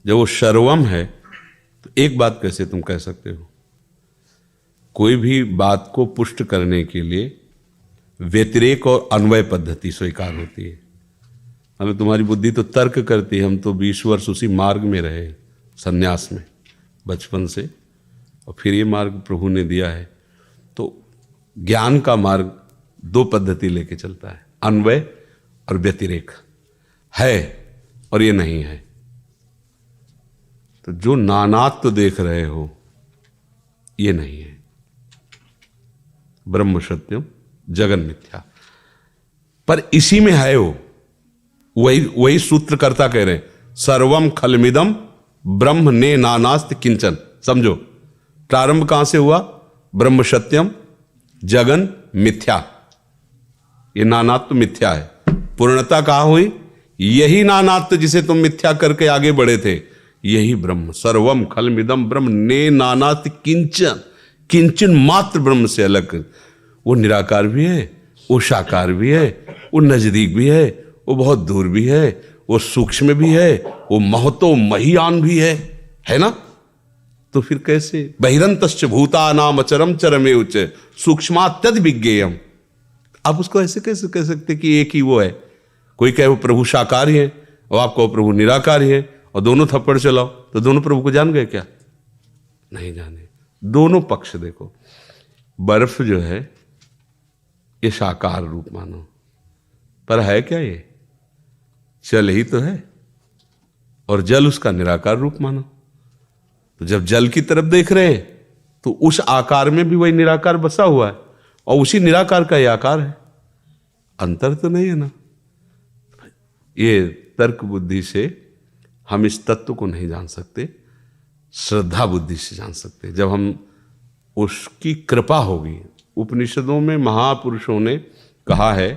जब वो सर्वम है तो एक बात कैसे तुम कह सकते हो? कोई भी बात को पुष्ट करने के लिए व्यतिरेक और अन्वय पद्धति स्वीकार होती है। हमें तुम्हारी बुद्धि तो तर्क करती है, हम तो 20 वर्ष उसी मार्ग में रहे, सन्यास में बचपन से, और फिर ये मार्ग प्रभु ने दिया है। तो ज्ञान का मार्ग दो पद्धति लेके चलता है, अन्वय और व्यतिरेक, है और ये नहीं है। तो जो नानात्व देख रहे हो ये नहीं है, ब्रह्म सत्यम जगन मिथ्या, पर इसी में है वो। वही सूत्रकर्ता कह रहे हैं, सर्वम खलमिदम ब्रह्म ने नानास्त किंचन। समझो प्रारंभ कहां से हुआ? ब्रह्म सत्यम जगन मिथ्या, ये नानात्व मिथ्या है। पूर्णता कहां हुई? यही नानात्व जिसे तुम मिथ्या करके आगे बढ़े थे, यही ब्रह्म। सर्वम खलमिदम ब्रह्म ने नानास्त किंचन, किंचन मात्र ब्रह्म से अलग। वो निराकार भी है, वो साकार भी है, वो नजदीक भी है, वो बहुत दूर भी है, वो सूक्ष्म भी है, वो महतो महियान भी है ना? तो फिर कैसे? बहिरंतश्च भूतानाम अचरम चरमे उच्च सूक्ष्मात्यद विज्ञेयम। आप उसको ऐसे कैसे कह सकते कि एक ही वो है? कोई कहे वो प्रभु साकार ही है और आप कहो प्रभु निराकार ही है, और दोनों थप्पड़ चलाओ तो दोनों प्रभु को जान गए क्या? नहीं जाने। दोनों पक्ष देखो। बर्फ जो है ये साकार रूप मानो, पर है क्या? ये जल ही तो है, और जल उसका निराकार रूप मानो। तो जब जल की तरफ देख रहे हैं तो उस आकार में भी वही निराकार बसा हुआ है, और उसी निराकार का ये आकार है। अंतर तो नहीं है ना? ये तर्क बुद्धि से हम इस तत्व को नहीं जान सकते, श्रद्धा बुद्धि से जान सकते। जब हम उसकी कृपा होगी। उपनिषदों में महापुरुषों ने कहा है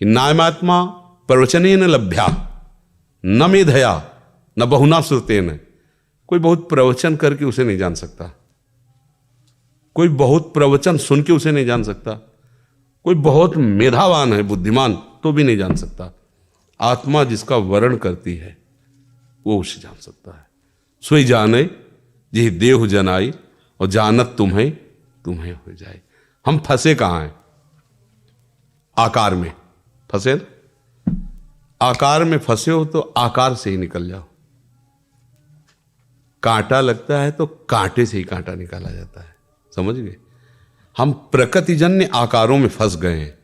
कि नायमात्मा प्रवचनेन लभ्या न मेधया न बहुना श्रुतेन। कोई बहुत प्रवचन करके उसे नहीं जान सकता, कोई बहुत प्रवचन सुन के उसे नहीं जान सकता, कोई बहुत मेधावान है बुद्धिमान तो भी नहीं जान सकता। आत्मा जिसका वर्ण करती है वो उसे जान सकता है। सोई जाने जी देह जनाई और जानत तुम्हें तुम्हें हो जाए। हम फंसे कहां हैं? आकार में फंसे ना? आकार में फंसे हो तो आकार से ही निकल जाओ। कांटा लगता है तो कांटे से ही कांटा निकाला जाता है, समझ गए? हम प्रकृतिजन्य आकारों में फंस गए हैं।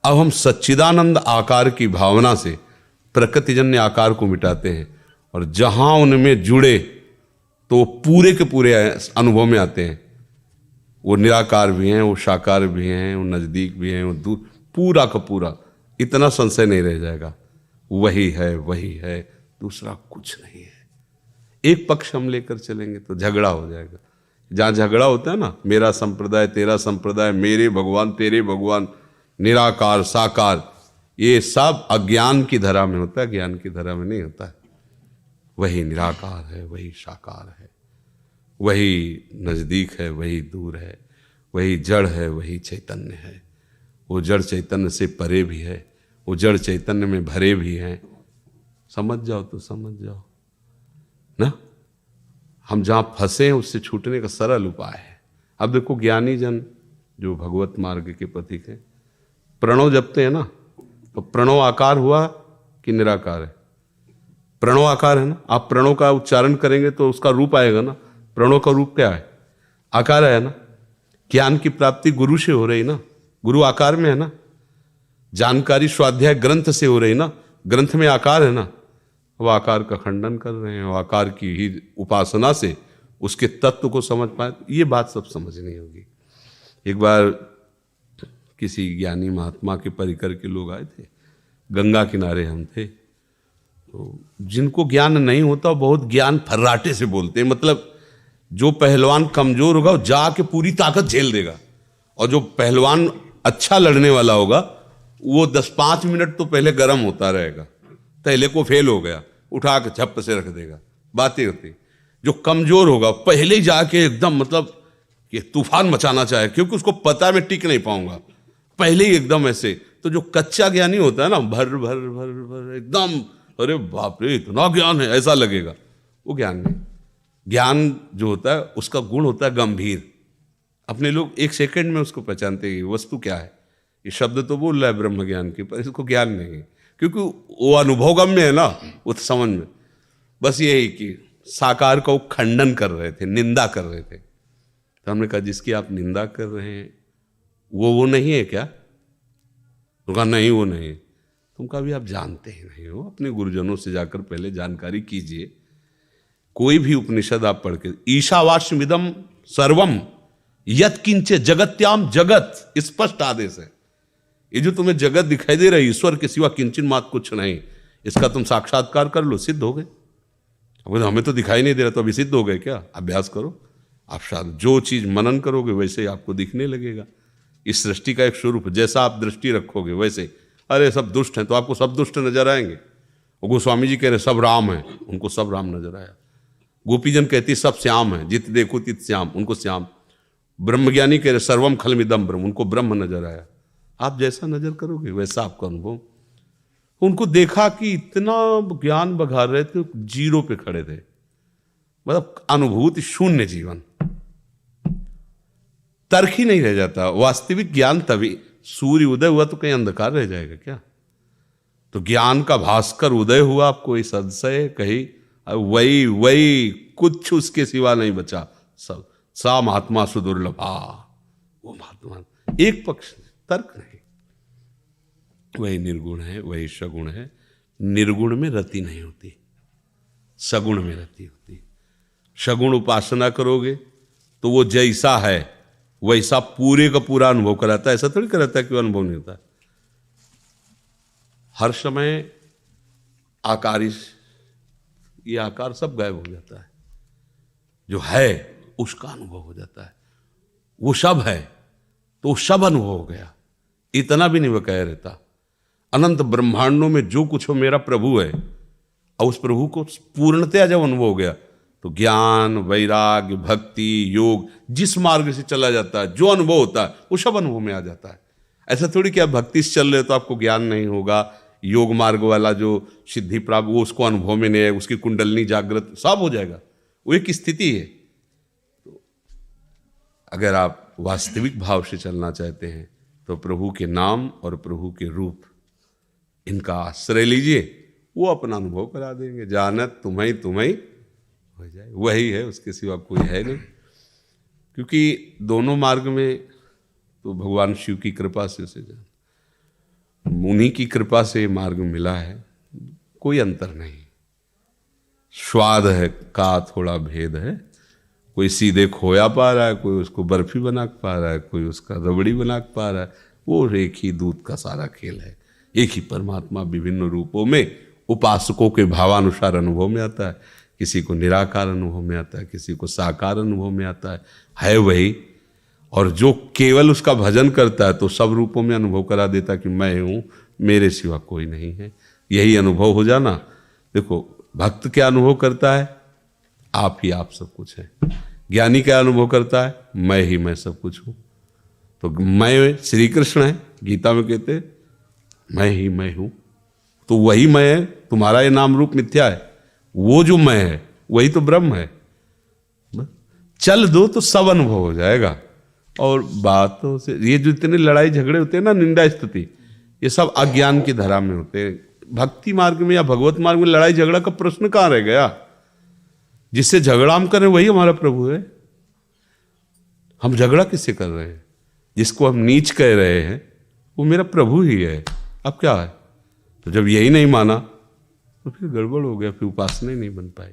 अब हम सच्चिदानंद आकार की भावना से प्रकृतिजन्य आकार को मिटाते हैं, और जहां उनमें जुड़े तो पूरे के पूरे अनुभव में आते हैं। वो निराकार भी हैं, वो साकार भी हैं, वो नजदीक भी हैं, वो दूर, पूरा का पूरा। इतना संशय नहीं रह जाएगा, वही है, दूसरा कुछ नहीं है। एक पक्ष हम लेकर चलेंगे तो झगड़ा हो जाएगा। जहां झगड़ा होता है ना, मेरा संप्रदाय तेरा संप्रदाय, मेरे भगवान तेरे भगवान, निराकार साकार, ये सब अज्ञान की धरा में होता है, ज्ञान की धरा में नहीं होता है। वही निराकार है, वही साकार है, वही नजदीक है, वही दूर है, वही जड़ है, वही चैतन्य है। वो जड़ चैतन्य से परे भी है, वो जड़ चैतन्य में भरे भी हैं। समझ जाओ तो समझ जाओ ना। हम जहां फंसे हैं उससे छूटने का सरल उपाय है। अब देखो ज्ञानी जन जो भगवत मार्ग के पथिक हैं, प्रणव जपते हैं ना, तो प्रणव आकार हुआ कि निराकार है? प्रणव आकार है ना। आप प्रणव का उच्चारण करेंगे तो उसका रूप आएगा ना। प्रणव का रूप क्या है? आकार है ना। ज्ञान की प्राप्ति गुरु से हो रही ना, गुरु आकार में है ना। जानकारी स्वाध्याय ग्रंथ से हो रही ना, ग्रंथ में आकार है ना। वो आकार का खंडन कर रहे हैं, वो आकार की ही उपासना से उसके तत्व को समझ पाए। ये बात सब समझनी होगी। एक बार किसी ज्ञानी महात्मा के परिकर के लोग आए थे, गंगा किनारे हम थे। तो जिनको ज्ञान नहीं होता बहुत ज्ञान फर्राटे से बोलते हैं। मतलब जो पहलवान कमजोर होगा वो जाके पूरी ताकत झेल देगा, और जो पहलवान अच्छा लड़ने वाला होगा वो 10-5 मिनट तो पहले गर्म होता रहेगा। पहले को फेल हो गया, उठा के झप से रख देगा, बातें होती। जो कमजोर होगा पहले ही जाके एकदम मतलब कि तूफान मचाना चाहे, क्योंकि उसको पता है मैं टिक नहीं पाऊंगा, पहले ही एकदम ऐसे। तो जो कच्चा ज्ञानी होता है ना, भर भर भर भर एकदम, अरे बाप रे इतना ज्ञान है ऐसा लगेगा, वो ज्ञान नहीं। ज्ञान जो होता है उसका गुण होता है गंभीर। अपने लोग एक सेकंड में उसको पहचानते हैं वस्तु क्या है। ये शब्द तो बोल रहा है ब्रह्म ज्ञान के, पर इसको ज्ञान नहीं है, क्योंकि वो अनुभवगम्य है ना, वो तो समझ में। बस यही कि साकार का वो खंडन कर रहे थे, निंदा कर रहे थे। तो हमने कहा जिसकी आप निंदा कर रहे हैं वो नहीं है क्या? तो कहा नहीं वो नहीं है। तुम कहा भी आप जानते ही नहीं हो, अपने गुरुजनों से जाकर पहले जानकारी कीजिए। कोई भी उपनिषद आप पढ़ के, ईशावास्यमिदं सर्वम यत् किंचे जगत्याम जगत, स्पष्ट आदेश है। ये जो तुम्हें जगत दिखाई दे रहा है, ईश्वर के सिवा किंचन मात्र कुछ नहीं, इसका तुम साक्षात्कार कर लो, सिद्ध हो गए। हमें तो दिखाई नहीं दे रहा, तो अभी सिद्ध हो गए क्या? अभ्यास करो आप, शायद जो चीज मनन करोगे वैसे ही आपको दिखने लगेगा। इस सृष्टि का एक स्वरूप, जैसा आप दृष्टि रखोगे वैसे। अरे सब दुष्ट हैं तो आपको सब दुष्ट नजर आएंगे। और गोस्वामी जी कह रहे सब राम हैं, उनको सब राम नजर आया। गोपीजन कहती सब श्याम है, जित देखो तित श्याम, उनको श्याम। ब्रह्मज्ञानी कह रहे सर्वम खलमिदम ब्रह्म, उनको ब्रह्म नजर आया। आप जैसा नजर करोगे वैसा आपका अनुभव। उनको देखा कि इतना ज्ञान बघार रहे थे, जीरो पे खड़े थे, मतलब अनुभूति शून्य जीवन, तर्क ही नहीं रह जाता। वास्तविक ज्ञान तभी, सूर्य उदय हुआ तो कहीं अंधकार रह जाएगा क्या? तो ज्ञान का भास्कर उदय हुआ, कोई संशय कहीं वही कुछ उसके सिवा नहीं बचा। सब सा महात्मा सुदुर्लभा, वो महात्मा एक पक्ष, तर्क नहीं। वही निर्गुण है, वही सगुण है। निर्गुण में रति नहीं होती, सगुण में रति होती। सगुण उपासना करोगे तो वो जैसा है वैसा पूरे का पूरा अनुभव कराता है। ऐसा थोड़ी कराता है कि अनुभव नहीं होता। हर समय आकार, ये आकार सब गायब हो जाता है, जो है उसका अनुभव हो जाता है। वो सब है तो वो सब अनुभव हो गया, इतना भी नहीं बकाया रहता। अनंत ब्रह्मांडों में जो कुछ हो मेरा प्रभु है, और उस प्रभु को पूर्णतया जब अनुभव हो गया तो ज्ञान, वैराग्य, भक्ति, योग, जिस मार्ग से चला जाता है, जो अनुभव होता है वो सब अनुभव में आ जाता है। ऐसा थोड़ी कि आप भक्ति से चल रहे हो तो आपको ज्ञान नहीं होगा। योग मार्ग वाला जो सिद्धि प्राप्त, वो उसको अनुभव में नहीं है, उसकी कुंडलनी जागृत सब हो जाएगा। वो एक स्थिति है। तो अगर आप वास्तविक भाव से चलना चाहते हैं तो प्रभु के नाम और प्रभु के रूप, इनका आश्रय लीजिए, वो अपना अनुभव करा देंगे। जानत तुम्हें हो जाए, वही है, उसके सिवा कोई है नहीं। क्योंकि दोनों मार्ग में तो भगवान शिव की कृपा से उसे जान, उन्हीं की कृपा से मार्ग मिला है, कोई अंतर नहीं। स्वाद है का थोड़ा भेद है, कोई सीधे खोया पा रहा है, कोई उसको बर्फी बना पा रहा है, कोई उसका रबड़ी बना पा रहा है। वो एक ही दूध का सारा खेल है। एक ही परमात्मा विभिन्न रूपों में उपासकों के भावानुसार अनुभव में आता है। किसी को निराकार अनुभव में आता है, किसी को साकार अनुभव में आता है वही। और जो केवल उसका भजन करता है तो सब रूपों में अनुभव करा देता कि मैं हूँ, मेरे सिवा कोई नहीं है। यही अनुभव हो जाना। देखो भक्त क्या अनुभव करता है, आप ही आप सब कुछ है। ज्ञानी क्या अनुभव करता है, मैं सब कुछ हूँ। तो मैं श्री कृष्ण है, गीता में कहते मैं ही मैं हूँ। तो वही मैं है, तुम्हारा ये नाम रूप मिथ्या है। वो जो मैं है वही तो ब्रह्म है। चल दो तो सब अनुभव हो जाएगा। और बातों से ये जो इतने लड़ाई झगड़े होते हैं ना, निंदा स्तुति, ये सब अज्ञान की धारा में होते हैं। भक्ति मार्ग में या भगवत मार्ग में लड़ाई झगड़ा का प्रश्न कहाँ रह गया? जिससे झगड़ा हम करें वही हमारा प्रभु है। हम झगड़ा किससे कर रहे हैं? जिसको हम नीच कह रहे हैं वो मेरा प्रभु ही है। अब क्या है? तो जब यही नहीं माना तो फिर गड़बड़ हो गया, फिर उपासना ही नहीं बन पाई।